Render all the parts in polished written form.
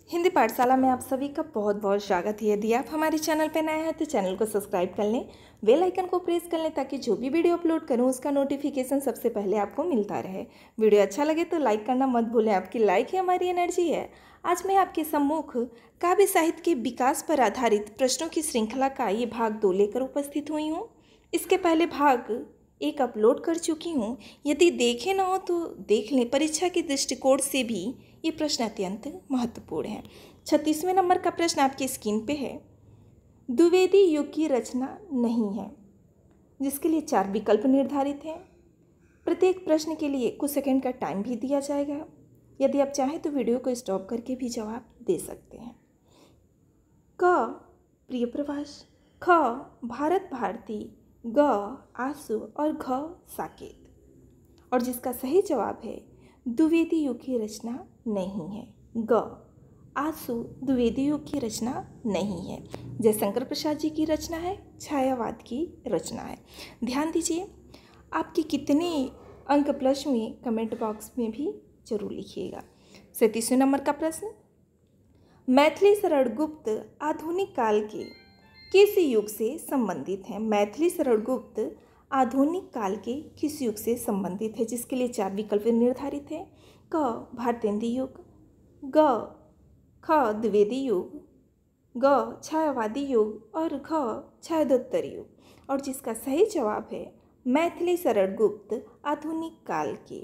हिंदी पाठशाला में आप सभी का बहुत बहुत स्वागत है। यदि आप हमारे चैनल पर नए हैं तो चैनल को सब्सक्राइब कर लें, बेल आइकन को प्रेस कर लें ताकि जो भी वीडियो अपलोड करूं उसका नोटिफिकेशन सबसे पहले आपको मिलता रहे। वीडियो अच्छा लगे तो लाइक करना मत भूलें, आपकी लाइक ही हमारी एनर्जी है। आज मैं आपके सम्मुख काव्य साहित्य के विकास पर आधारित प्रश्नों की श्रृंखला का ये भाग 2 लेकर उपस्थित हुई हूँ। इसके पहले भाग 1 अपलोड कर चुकी हूँ। यदि देखे ना हो तो देख लें, परीक्षा के दृष्टिकोण से भी ये प्रश्न अत्यंत महत्वपूर्ण है। 36वें नंबर का प्रश्न आपकी स्क्रीन पे है। द्विवेदी युग की रचना नहीं है, जिसके लिए 4 विकल्प निर्धारित हैं। प्रत्येक प्रश्न के लिए कुछ सेकंड का टाइम भी दिया जाएगा। यदि आप चाहें तो वीडियो को स्टॉप करके भी जवाब दे सकते हैं। क प्रियप्रवास, ख भारत भारती, ग आंसू और घ साकेत। और जिसका सही जवाब है द्विवेदी युग की रचना नहीं है। ग आंसू द्विवेदी युग की रचना नहीं है। जयशंकर प्रसाद जी की रचना है, छायावाद की रचना है। ध्यान दीजिए, आपके कितने अंक प्लस में कमेंट बॉक्स में भी जरूर लिखिएगा। 37वें नंबर का प्रश्न, मैथिली शरण गुप्त आधुनिक काल के किस युग से संबंधित है? मैथिली शरण गुप्त आधुनिक काल के किस युग से संबंधित है? जिसके लिए 4 विकल्प निर्धारित हैं। क भारतेंद्र युग, ग ख द्विवेदी युग, ग छायावादी युग और घ छायादोत्तर युग। और जिसका सही जवाब है मैथिली शरण गुप्त आधुनिक काल के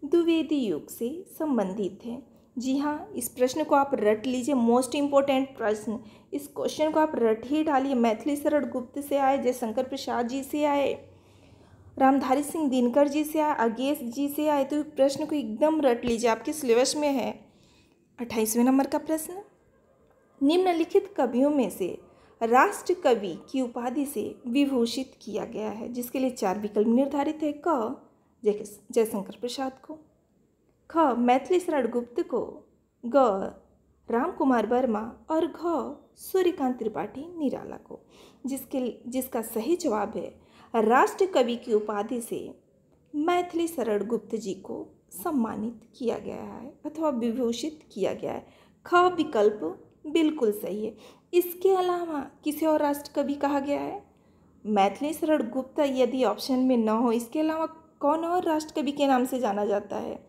द्विवेदी युग से संबंधित है। जी हाँ, इस प्रश्न को आप रट लीजिए, मोस्ट इम्पोर्टेंट प्रश्न। इस क्वेश्चन को आप रट ही डालिए। मैथिली शरण गुप्त से आए, जयशंकर प्रसाद जी से आए, रामधारी सिंह दिनकर जी से आए, अगेश जी से आए, तो प्रश्न को एकदम रट लीजिए, आपके सिलेबस में है। 28वें नंबर का प्रश्न, निम्नलिखित कवियों में से राष्ट्र कवि की उपाधि से विभूषित किया गया है? जिसके लिए 4 विकल्प निर्धारित है। क जयशंकर प्रसाद को, ख मैथिली शरण गुप्त को, ग राम कुमार वर्मा और घ सूर्यकांत त्रिपाठी निराला को। जिसका सही जवाब है राष्ट्र कवि की उपाधि से मैथिली शरण गुप्त जी को सम्मानित किया गया है अथवा विभूषित किया गया है। ख विकल्प बिल्कुल सही है। इसके अलावा किसी और राष्ट्र कवि कहा गया है? मैथिली शरण गुप्त यदि ऑप्शन में न हो, इसके अलावा कौन और राष्ट्र कवि के नाम से जाना जाता है?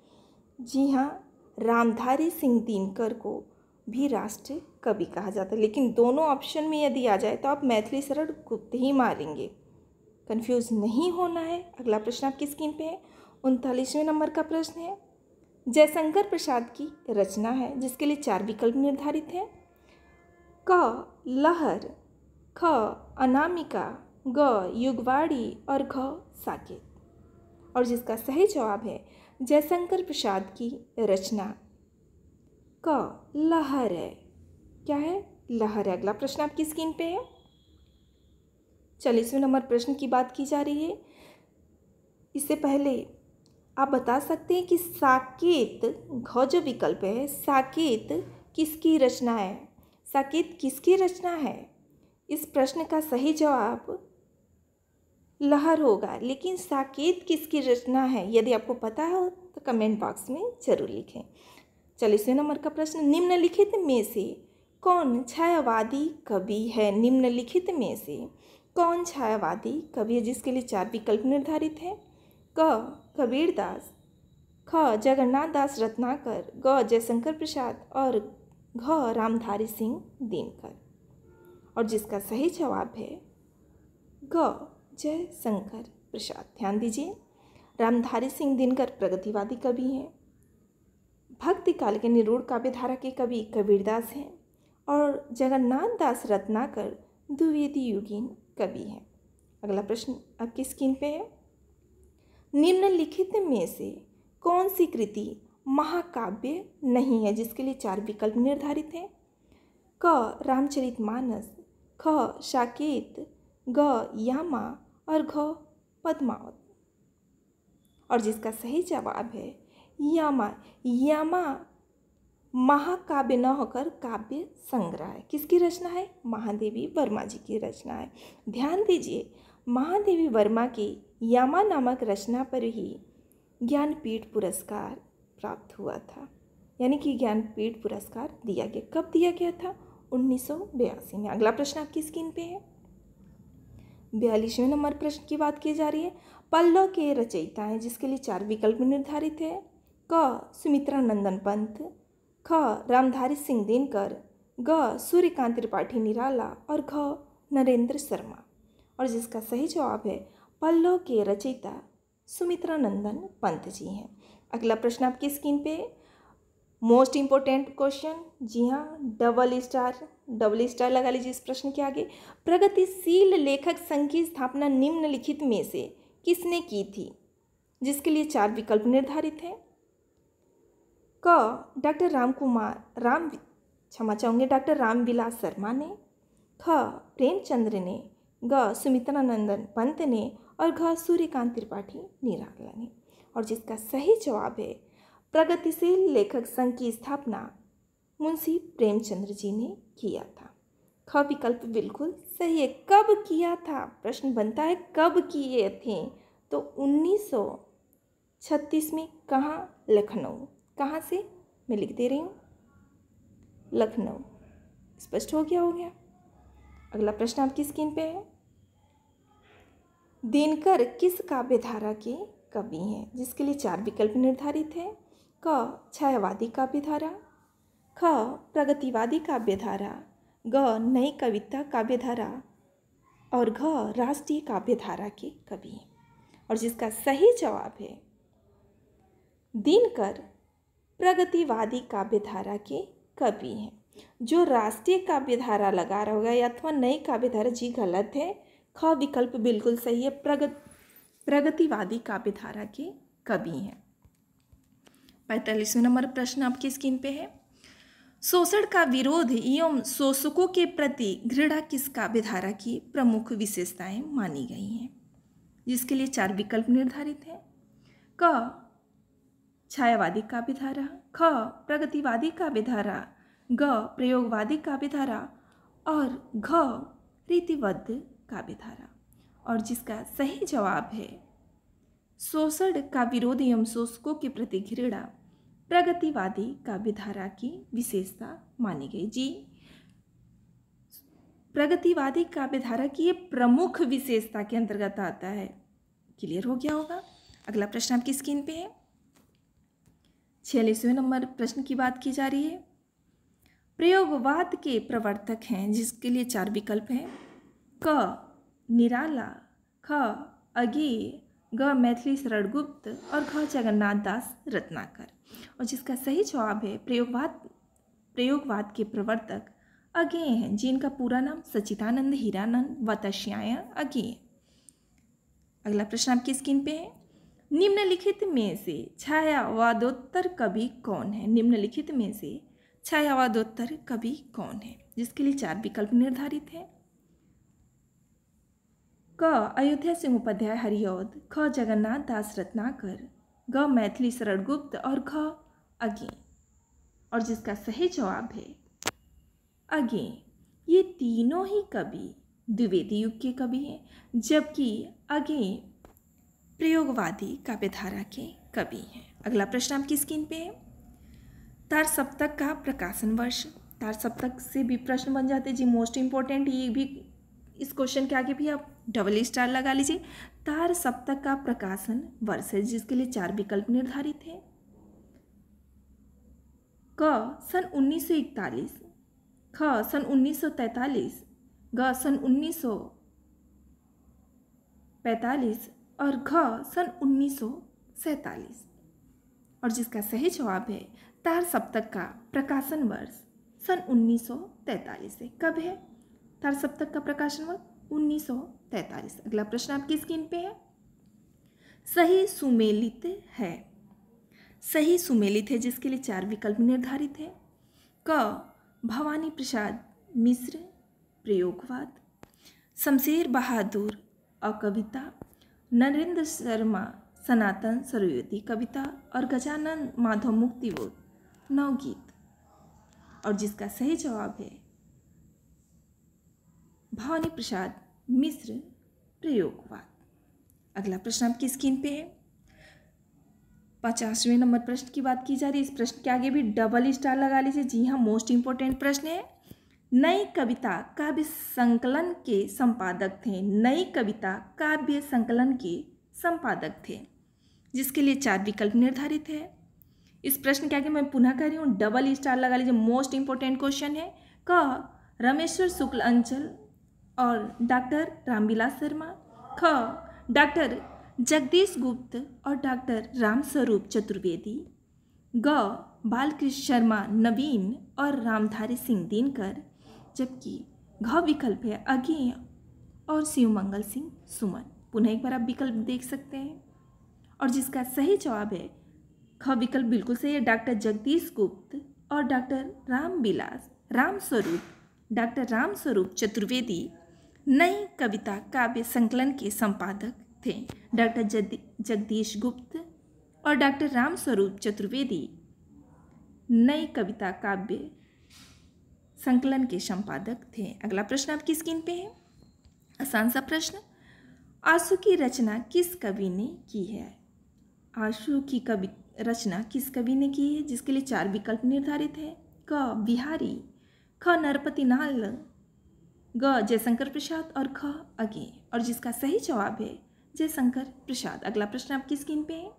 जी हाँ, रामधारी सिंह दिनकर को भी राष्ट्र कवि कहा जाता है। लेकिन दोनों ऑप्शन में यदि आ जाए तो आप मैथिली शरण गुप्त ही मारेंगे, कंफ्यूज नहीं होना है। अगला प्रश्न आपकी स्क्रीन पे है। 39वें नंबर का प्रश्न है, जयशंकर प्रसाद की रचना है, जिसके लिए 4 विकल्प निर्धारित हैं। क लहर, ख अनामिका, ग युगवाड़ी और घ साकेत। और जिसका सही जवाब है जयशंकर प्रसाद की रचना क लहर है। क्या है? लहर है। अगला प्रश्न आपकी स्क्रीन पे है। 40वें नंबर प्रश्न की बात की जा रही है। इससे पहले आप बता सकते हैं कि साकेत, घ जो विकल्प है, साकेत किसकी रचना है? साकेत किसकी रचना है? इस प्रश्न का सही जवाब लहर होगा। लेकिन साकेत किसकी रचना है? यदि आपको पता हो तो कमेंट बॉक्स में जरूर लिखें। 40वें नंबर का प्रश्न, निम्नलिखित में से कौन छायावादी कवि है? निम्नलिखित में से कौन छायावादी कवि है? जिसके लिए 4 विकल्प निर्धारित हैं। क कबीरदास, ख जगन्नाथ दास रत्नाकर, ग जयशंकर प्रसाद और घ रामधारी सिंह दिनकर। और जिसका सही जवाब है ग जयशंकर प्रसाद। ध्यान दीजिए, रामधारी सिंह दिनकर प्रगतिवादी कवि हैं, भक्ति काल के निरूढ़ काव्यधारा के कवि कबीरदास हैं और जगन्नाथ दास रत्नाकर द्विवेदी युगीन कवि हैं। अगला प्रश्न आपकी स्क्रीन पे है। निम्नलिखित में से कौन सी कृति महाकाव्य नहीं है? जिसके लिए 4 विकल्प निर्धारित हैं। क रामचरितमानस, ख साकेत, ग यामा और घ पद्मावत। और जिसका सही जवाब है यामा। यामा महाकाव्य न होकर काव्य संग्रह है। किसकी रचना है? महादेवी वर्मा जी की रचना है। ध्यान दीजिए, महादेवी वर्मा की यामा नामक रचना पर ही ज्ञानपीठ पुरस्कार प्राप्त हुआ था। यानी कि ज्ञानपीठ पुरस्कार दिया गया। कब दिया गया था? 1982 में। अगला प्रश्न आपकी स्क्रीन पे है। 42वें नंबर प्रश्न की बात की जा रही है। पल्लव के रचयिता हैं, जिसके लिए 4 विकल्प निर्धारित है। क सुमित्रा नंदन पंत, ख रामधारी सिंह दिनकर, ग सूर्यकांत त्रिपाठी निराला और घ नरेंद्र शर्मा। और जिसका सही जवाब है पल्लव के रचयिता सुमित्रा नंदन पंत जी हैं। अगला प्रश्न आपकी स्क्रीन पे है। मोस्ट इम्पोर्टेंट क्वेश्चन, जी हाँ, डबल स्टार लगा लीजिए इस प्रश्न के आगे। प्रगतिशील लेखक संघ की स्थापना निम्नलिखित में से किसने की थी? जिसके लिए 4 विकल्प निर्धारित हैं। क डॉक्टर डॉक्टर रामविलास शर्मा ने, ख प्रेमचंद्र ने, ग सुमित्रानंदन पंत ने और घ सूर्यकांत त्रिपाठी निराला ने। और जिसका सही जवाब है प्रगतिशील लेखक संघ की स्थापना मुंशी प्रेमचंद्र जी ने किया था। ख विकल्प बिल्कुल सही है। कब किया था? प्रश्न बनता है कब किए थे? तो 1936 में। कहाँ? लखनऊ। कहाँ से? मैं लिख दे रही हूँ, लखनऊ। स्पष्ट हो गया। अगला प्रश्न आपकी स्क्रीन पे है। दिनकर किस काव्यधारा के कवि हैं? जिसके लिए 4 विकल्प निर्धारित है। क छायावादी काव्यधारा, ख प्रगतिवादी काव्यधारा, ग नई कविता काव्यधारा और घ राष्ट्रीय काव्यधारा के कवि हैं। और जिसका सही जवाब है दिनकर प्रगतिवादी काव्यधारा के कवि हैं। जो राष्ट्रीय काव्यधारा लगा रहा होगा अथवा नई काव्यधारा, जी गलत है। ख विकल्प बिल्कुल सही है। प्रगतिवादी काव्यधारा के कवि हैं। 45वें नंबर प्रश्न आपकी स्क्रीन पे है। शोषण का विरोध एवं शोषकों के प्रति घृणा किस काव्यधारा की प्रमुख विशेषताएं मानी गई हैं? जिसके लिए 4 विकल्प निर्धारित हैं। क छायावादी काव्यधारा, ख प्रगतिवादी काव्यधारा, ग प्रयोगवादी काव्यधारा और घ रीतिबद्ध काव्यधारा। और जिसका सही जवाब है शोषण का विरोध एवं शोषकों के प्रति घृणा प्रगतिवादी काव्यधारा की विशेषता मानी गई। जी, प्रगतिवादी काव्यधारा की ये प्रमुख विशेषता के अंतर्गत आता है। क्लियर हो गया होगा। अगला प्रश्न आपकी स्क्रीन पे है। 46वें नंबर प्रश्न की बात की जा रही है। प्रयोगवाद के प्रवर्तक हैं, जिसके लिए 4 विकल्प हैं। क निराला, ख अज्ञेय, ग मैथिली शरण गुप्त और घ जगन्नाथ दास रत्नाकर। और जिसका सही जवाब है प्रयोगवाद के प्रवर्तक अज्ञेय हैं, जिनका पूरा नाम सच्चिदानंद हीरानंद वतस्याय अज्ञेय। अगला प्रश्न आपकी स्क्रीन पे है। निम्नलिखित में से छायावादोत्तर कवि कौन है? निम्नलिखित में से छायावादोत्तर कवि कौन है? जिसके लिए 4 विकल्प निर्धारित है। क अयोध्या सिंह उपाध्याय हरिऔध, ख जगन्नाथ दास रत्नाकर, ग मैथिली शरण गुप्त और घ अज्ञेय। और जिसका सही जवाब है अज्ञेय। ये तीनों ही कवि द्विवेदी युग के कवि हैं, जबकि अज्ञेय प्रयोगवादी काव्यधारा के कवि हैं। अगला प्रश्न आपकी स्क्रीन पे है। तार सप्तक का प्रकाशन वर्ष। तार सप्तक से भी प्रश्न बन जाते हैं जी, मोस्ट इंपॉर्टेंट। ये भी इस क्वेश्चन के आगे भी आप डबल स्टार लगा लीजिए। तार सप्तक का प्रकाशन वर्ष है, जिसके लिए 4 विकल्प निर्धारित है। क सन 1941, ख सन 1943, ग सन 1945 और घ सन 1947। और जिसका सही जवाब है तार सप्तक का प्रकाशन वर्ष सन 1943 है। कब है तार सप्तक का प्रकाशन वर्ष? 1943। अगला प्रश्न आपकी स्क्रीन पे है। सही सुमेलित है। सही सुमेलित है, जिसके लिए 4 विकल्प निर्धारित है। क भवानी प्रसाद मिश्र प्रयोगवाद, शमशेर बहादुर अकविता, नरेंद्र शर्मा सनातन सरस्वती कविता और गजानन माधव मुक्तिबोध नवगीत। और जिसका सही जवाब है भवानी प्रसाद मिश्र प्रयोगवाद। अगला प्रश्न आपकी स्क्रीन पे है। 50वें नंबर प्रश्न की बात की जा रही है। इस प्रश्न के आगे भी डबल स्टार लगा लीजिए। जी हाँ, मोस्ट इंपॉर्टेंट प्रश्न है। नई कविता काव्य संकलन के संपादक थे। नई कविता काव्य संकलन के संपादक थे, जिसके लिए 4 विकल्प निर्धारित है। इस प्रश्न के आगे मैं पुनः कह रही हूँ, डबल स्टार लगा लीजिए। मोस्ट इंपॉर्टेंट क्वेश्चन है। क रमेश्वर शुक्ल अंचल और डॉक्टर रामविलास शर्मा। ख डॉक्टर जगदीश गुप्त और डॉक्टर रामस्वरूप चतुर्वेदी। ग बालकृष्ण शर्मा नवीन और रामधारी सिंह दिनकर, जबकि घ विकल्प है अज्ञेय और शिवमंगल सिंह सुमन। पुनः एक बार आप विकल्प देख सकते हैं, और जिसका सही जवाब है ख विकल्प बिल्कुल सही है। डॉक्टर जगदीश गुप्त और डॉक्टर रामस्वरूप चतुर्वेदी नई कविता काव्य संकलन के संपादक थे। डॉक्टर जगदीश गुप्त और डॉक्टर रामस्वरूप चतुर्वेदी नई कविता काव्य संकलन के संपादक थे। अगला प्रश्न आपकी स्क्रीन पे है, आसान सा प्रश्न। आंसू की रचना किस कवि ने की है? आंसू की रचना किस कवि ने की है, जिसके लिए 4 विकल्प निर्धारित है। क बिहारी, ख नरपति नाल, ग जयशंकर प्रसाद और ख अज्ञेय, और जिसका सही जवाब है जयशंकर प्रसाद। अगला प्रश्न आपकी स्क्रीन पे है,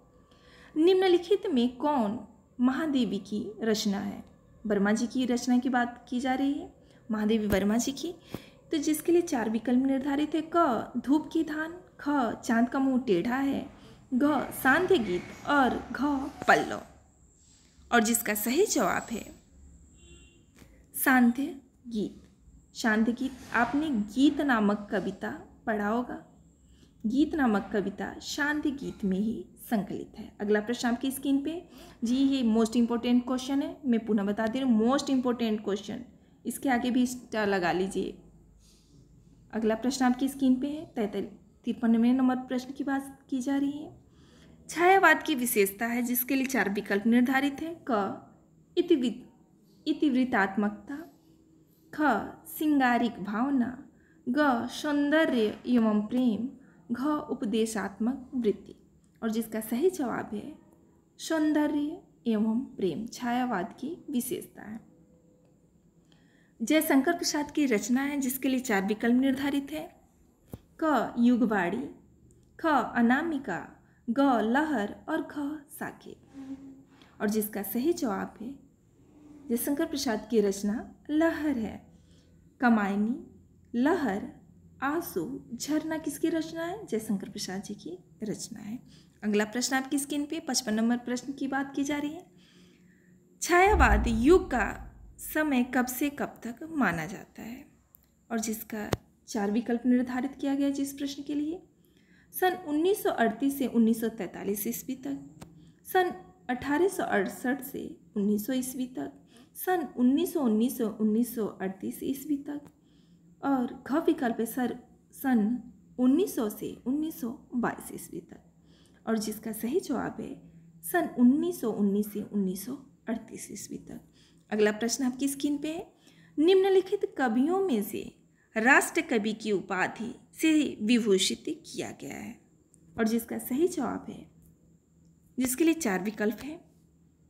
निम्नलिखित में कौन महादेवी की रचना है? वर्मा जी की रचना की बात की जा रही है, महादेवी वर्मा जी की। तो जिसके लिए 4 विकल्प निर्धारित है। क धूप की धान, ख चांद का मुंह टेढ़ा है, घ सांध्य गीत और घ पल्लव, और जिसका सही जवाब है सांध्य गीत। सांध्य गीत आपने गीत नामक कविता पढ़ा होगा। गीत नामक कविता सांध्य गीत में ही संकलित है। अगला प्रश्न आपकी स्क्रीन पे, जी ये मोस्ट इंपॉर्टेंट क्वेश्चन है। मैं पुनः बता दे रही हूँ, मोस्ट इंपॉर्टेंट क्वेश्चन, इसके आगे भी स्टार लगा लीजिए। अगला प्रश्न आपकी स्क्रीन पे है, 53वें नंबर प्रश्न की बात की जा रही है। छायावाद की विशेषता है, जिसके लिए 4 विकल्प निर्धारित है। क इतिवृत्तात्मकता, ख सिंगारिक भावना, ग सौंदर्य एवं प्रेम, घ उपदेशात्मक वृत्ति, और जिसका सही जवाब है सौंदर्य एवं प्रेम छायावाद की विशेषता है। जयशंकर प्रसाद की रचना है, जिसके लिए 4 विकल्प निर्धारित है। क युगवाड़ी, ख अनामिका, ग लहर और घ साकेत, और जिसका सही जवाब है जयशंकर प्रसाद की रचना लहर है। कमायनी, लहर, आंसू, झरना किसकी रचना है? जयशंकर प्रसाद जी की रचना है। अगला प्रश्न आपकी स्क्रीन पे 55 नंबर प्रश्न की बात की जा रही है। छायावाद युग का समय कब से कब तक माना जाता है, और जिसका 4 विकल्प निर्धारित किया गया जिस प्रश्न के लिए। सन 1938 से 1943 ईस्वी तक, सन 1868 से 1900 ईस्वी तक, सन 1919 से 1938 ईस्वी तक, और घ विकल्प है सन 1900 से 1922 ईस्वी तक, और जिसका सही जवाब है सन 1919 से 1938 ईस्वी तक। अगला प्रश्न आपकी स्क्रीन पे है, निम्नलिखित कवियों में से राष्ट्र कवि की उपाधि से विभूषित किया गया है, और जिसका सही जवाब है, जिसके लिए 4 विकल्प है।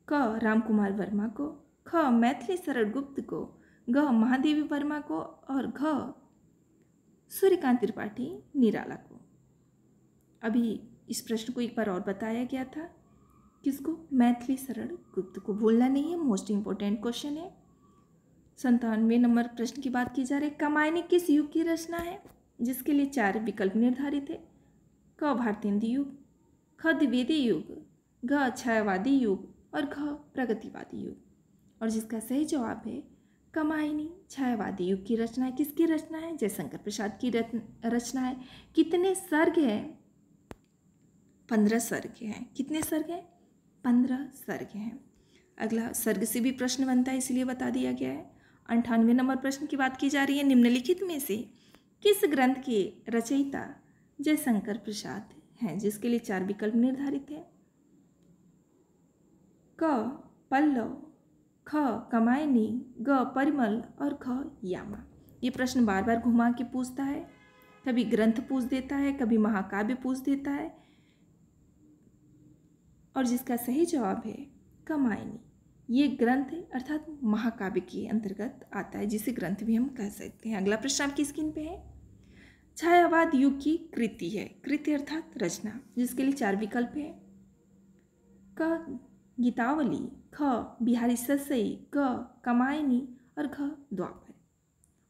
क रामकुमार वर्मा को, ख मैथिली शरण गुप्त को, ग महादेवी वर्मा को, और घ सूर्यकांत त्रिपाठी निराला को। अभी इस प्रश्न को एक बार और बताया गया था, किसको? मैथिली शरण गुप्त को। भूलना नहीं है, मोस्ट इंपॉर्टेंट क्वेश्चन है। 97वें नंबर प्रश्न की बात की जा रही है। कमायनी किस युग की रचना है, जिसके लिए 4 विकल्प निर्धारित है। क भारतेंदु युग, ख द्विवेदी युग, घ छायावादी युग, और घ प्रगतिवादी युग, और जिसका सही जवाब है कमायनी छायावादी युग की रचना है। किसकी रचना है? जयशंकर प्रसाद की रचना है। कितने सर्ग हैं? 15 सर्ग हैं। कितने सर्ग हैं? 15 सर्ग हैं। अगला सर्ग से भी प्रश्न बनता है, इसलिए बता दिया गया है। 98वें नंबर प्रश्न की बात की जा रही है। निम्नलिखित में से किस ग्रंथ के रचयिता जयशंकर प्रसाद हैं, जिसके लिए 4 विकल्प निर्धारित है। क पल्लव, ख कमायनी, ग परिमल, और ख यामा। ये प्रश्न बार बार घुमा के पूछता है, कभी ग्रंथ पूछ देता है, कभी महाकाव्य पूछ देता है, और जिसका सही जवाब है कामायनी। ये ग्रंथ अर्थात महाकाव्य के अंतर्गत आता है, जिसे ग्रंथ भी हम कह सकते हैं। अगला प्रश्न आपकी स्क्रीन पे है। छायावाद युग की कृति है, कृति अर्थात रचना, जिसके लिए 4 विकल्प है। क गीतावली, ख बिहारी ससई, ग कामायनी और घ द्वापर।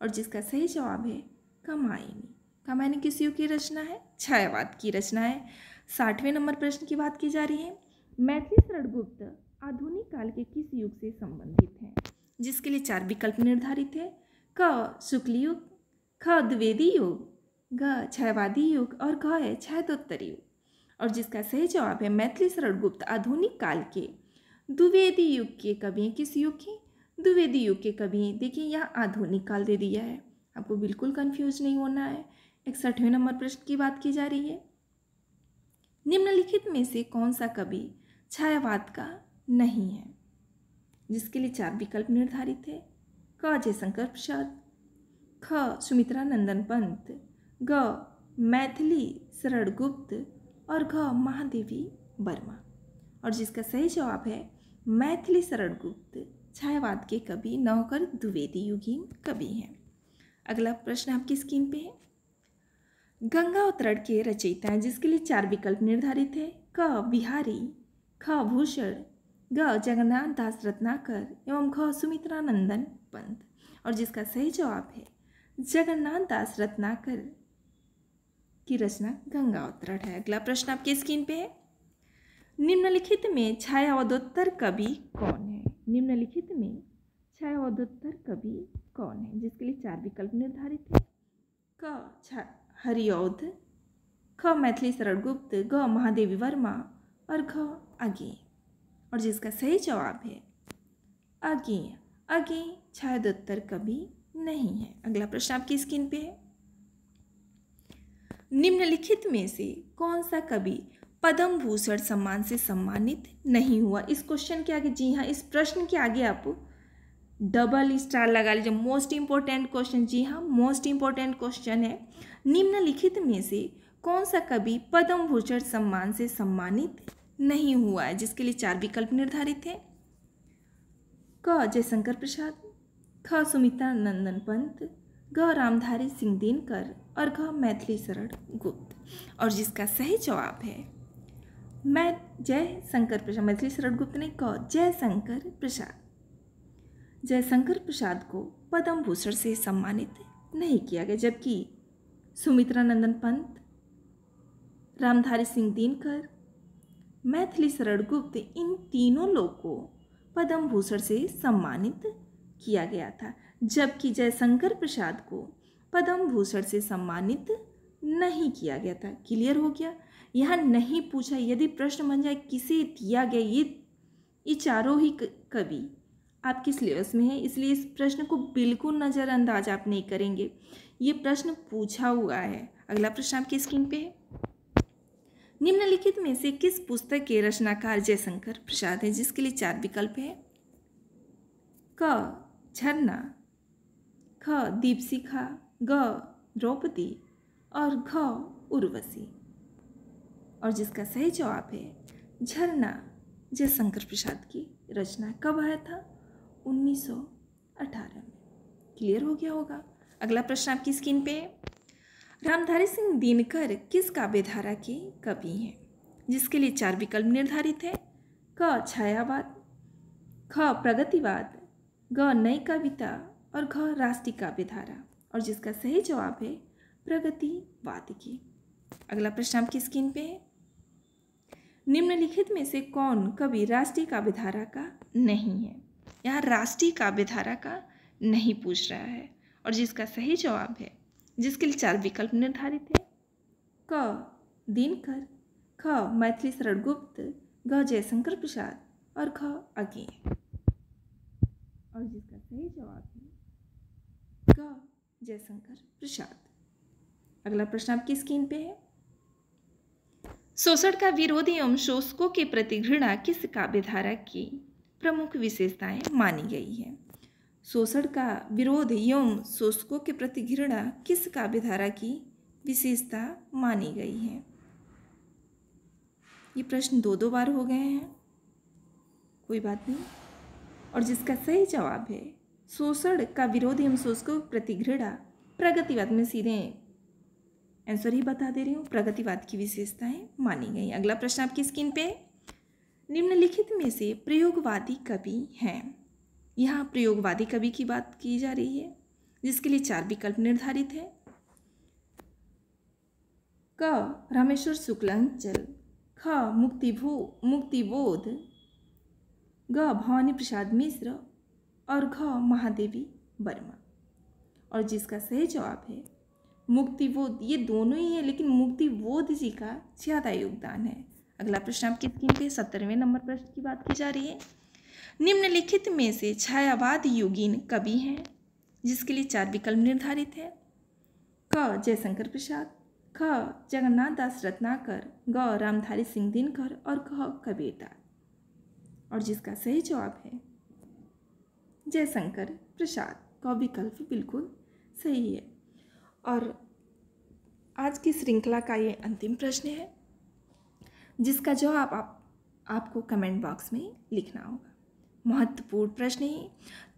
और जिसका सही जवाब है कामायनी। कामायनी किस युग की रचना है? छायावाद की रचना है। 60वें नंबर प्रश्न की बात की जा रही है। मैथिली शरणगुप्त आधुनिक काल के किस युग से संबंधित हैं? जिसके लिए 4 विकल्प निर्धारित है। क शुक्ल युग, ख द्विवेदी युग, ग छायावादी युग और घ है छायादोत्तरी युग। और जिसका सही जवाब है मैथिली शरणगुप्त आधुनिक काल के द्विवेदी युग के कवि हैं। किस युग के? द्विवेदी युग के कवि हैं। देखिए यहाँ आधुनिक काल दे दिया है, आपको बिल्कुल कंफ्यूज नहीं होना है। 61वें नंबर प्रश्न की बात की जा रही है। निम्नलिखित में से कौन सा कवि छायावाद का नहीं है? जिसके लिए 4 विकल्प निर्धारित है। क जयशंकर प्रसाद, ख सुमित्रा नंदन पंत, ग मैथिली शरणगुप्त और घ महादेवी वर्मा। और जिसका सही जवाब है मैथिली शरणगुप्त छायावाद के कवि न होकर द्विवेदी युगीन कवि हैं। अगला प्रश्न आपकी स्क्रीन पे है। गंगा अवतरण के रचयिता हैं, जिसके लिए 4 विकल्प निर्धारित है। क बिहारी, ख भूषण, ग जगन्नाथ दास रत्नाकर एवं घ सुमित्रा नंदन पंत। और जिसका सही जवाब है जगन्नाथ दास रत्नाकर की रचना गंगा अवतरण है। अगला प्रश्न आपकी स्क्रीन पे है। निम्नलिखित में छायावादोत्तर कवि कौन है? निम्नलिखित में छायावादोत्तर कवि कौन है? जिसके लिए 4 विकल्प निर्धारित है। क हरिऔध, ख मैथिली शरणगुप्त, ग महादेवी वर्मा और घ अज्ञेय। और जिसका सही जवाब है अज्ञेय। अज्ञेय छायादोत्तर कवि नहीं है। अगला प्रश्न आपकी स्क्रीन पे है। निम्नलिखित में से कौन सा कवि पद्म भूषण सम्मान से सम्मानित नहीं हुआ? इस क्वेश्चन के आगे, जी हाँ, इस प्रश्न के आगे आप डबल स्टार लगा लीजिए। मोस्ट इंपॉर्टेंट क्वेश्चन, जी हाँ, मोस्ट इंपॉर्टेंट क्वेश्चन है। निम्नलिखित में से कौन सा कवि पद्म भूषण सम्मान से सम्मानित नहीं हुआ है? जिसके लिए 4 विकल्प निर्धारित है। क जयशंकर प्रसाद, ख सुमित्रा नंदन पंत, ग रामधारी सिंह दिनकर और घ मैथिली शरण गुप्त। और जिसका सही जवाब है जयशंकर प्रसाद। मैथिली शरण गुप्त ने क जयशंकर प्रसाद। जयशंकर प्रसाद को पद्म भूषण से सम्मानित नहीं किया गया, जबकि सुमित्रा नंदन पंत, रामधारी सिंह दिनकर, मैथिली शरण गुप्त, इन तीनों लोग को पद्म भूषण से सम्मानित किया गया था, जबकि जयशंकर प्रसाद को पद्म भूषण से सम्मानित नहीं किया गया था। क्लियर हो गया? यहाँ नहीं पूछा, यदि प्रश्न बन जाए किसे दिया गया, ये चारों ही कवि आपके सिलेबस में है, इसलिए इस प्रश्न को बिल्कुल नज़रअंदाज आप नहीं करेंगे। ये प्रश्न पूछा हुआ है। अगला प्रश्न आपकी स्क्रीन पे है। निम्नलिखित में से किस पुस्तक के रचनाकार जयशंकर प्रसाद है? जिसके लिए 4 विकल्प है। क झरना, ख दीपशिखा, ग द्रौपदी और घ उर्वशी। और जिसका सही जवाब है झरना जयशंकर प्रसाद की रचना। कब आया था? 1918 में। क्लियर हो गया होगा। अगला प्रश्न आपकी स्क्रीन पे है। रामधारी सिंह दिनकर किस काव्यधारा के कवि हैं? जिसके लिए 4 विकल्प निर्धारित है। क छायावाद, ख प्रगतिवाद, ग नई कविता और घ राष्ट्रीय काव्यधारा। और जिसका सही जवाब है प्रगतिवाद की। अगला प्रश्न आपकी स्क्रीन पे है। निम्नलिखित में से कौन कवि राष्ट्रीय काव्यधारा का नहीं है? यहाँ राष्ट्रीय काव्यधारा का नहीं पूछ रहा है। और जिसका सही जवाब है, जिसके लिए 4 विकल्प निर्धारित है। क दिनकर, ख मैथिली शरण गुप्त, ग जयशंकर प्रसाद और घ अज्ञेय। और जिसका सही जवाब है ग जयशंकर प्रसाद। अगला प्रश्न आपकी स्क्रीन पे है। शोषण का विरोध एवं शोषकों के प्रति घृणा किस काव्यधारा की प्रमुख विशेषताएं मानी गई है? शोषण का विरोध एवं शोषकों के प्रति घृणा किस काव्यधारा की विशेषता मानी गई है? ये प्रश्न 2 बार हो गए हैं, कोई बात नहीं। और जिसका सही जवाब है शोषण का विरोध एवं शोषण को प्रति घृणा। प्रगतिवाद में सीधे आंसर ही बता दे रही हूँ, प्रगतिवाद की विशेषताएं मानी गई। अगला प्रश्न आपकी स्क्रीन पे, निम्नलिखित में से प्रयोगवादी कवि हैं। यहाँ प्रयोगवादी कवि की बात की जा रही है, जिसके लिए 4 विकल्प निर्धारित है। क रामेश्वर शुक्लांचल, ख मुक्तिबोध, ग भवानी प्रसाद मिश्र और घ महादेवी वर्मा। और जिसका सही जवाब है मुक्तिबोध। ये दोनों ही है, लेकिन मुक्तिबोध जी का ज़्यादा योगदान है। अगला प्रश्न आपकी स्क्रीन पे 17वें नंबर प्रश्न की बात की जा रही है। निम्नलिखित में से छायावाद योगीन कवि हैं, जिसके लिए 4 विकल्प निर्धारित है। क जयशंकर प्रसाद, ख जगन्नाथ दास रत्नाकर, ग रामधारी सिंह दिनकर और घ कबीरदास। और जिसका सही जवाब है जयशंकर प्रसाद का विकल्प बिल्कुल सही है। और आज की श्रृंखला का ये अंतिम प्रश्न है, जिसका जवाब आपको कमेंट बॉक्स में लिखना होगा। महत्वपूर्ण प्रश्न है,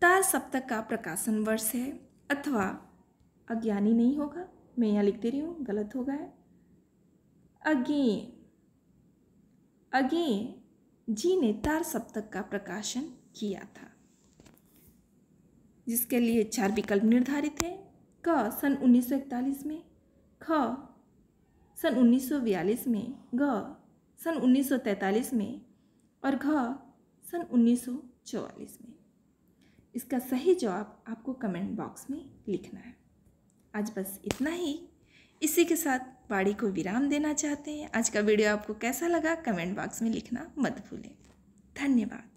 तार सप्तक का प्रकाशन वर्ष है अथवा अज्ञानी नहीं होगा, मैं यहाँ लिख दे रही हूँ, गलत होगा है। अगेन जी ने तार सप्तक का प्रकाशन किया था, जिसके लिए 4 विकल्प निर्धारित है। क सन 1941 में, ख सन 1942 में, ग सन 1943 में और घ सन 1944 में। इसका सही जवाब आपको कमेंट बॉक्स में लिखना है। आज बस इतना ही। इसी के साथ वाणी को विराम देना चाहते हैं। आज का वीडियो आपको कैसा लगा कमेंट बॉक्स में लिखना मत भूलें। धन्यवाद।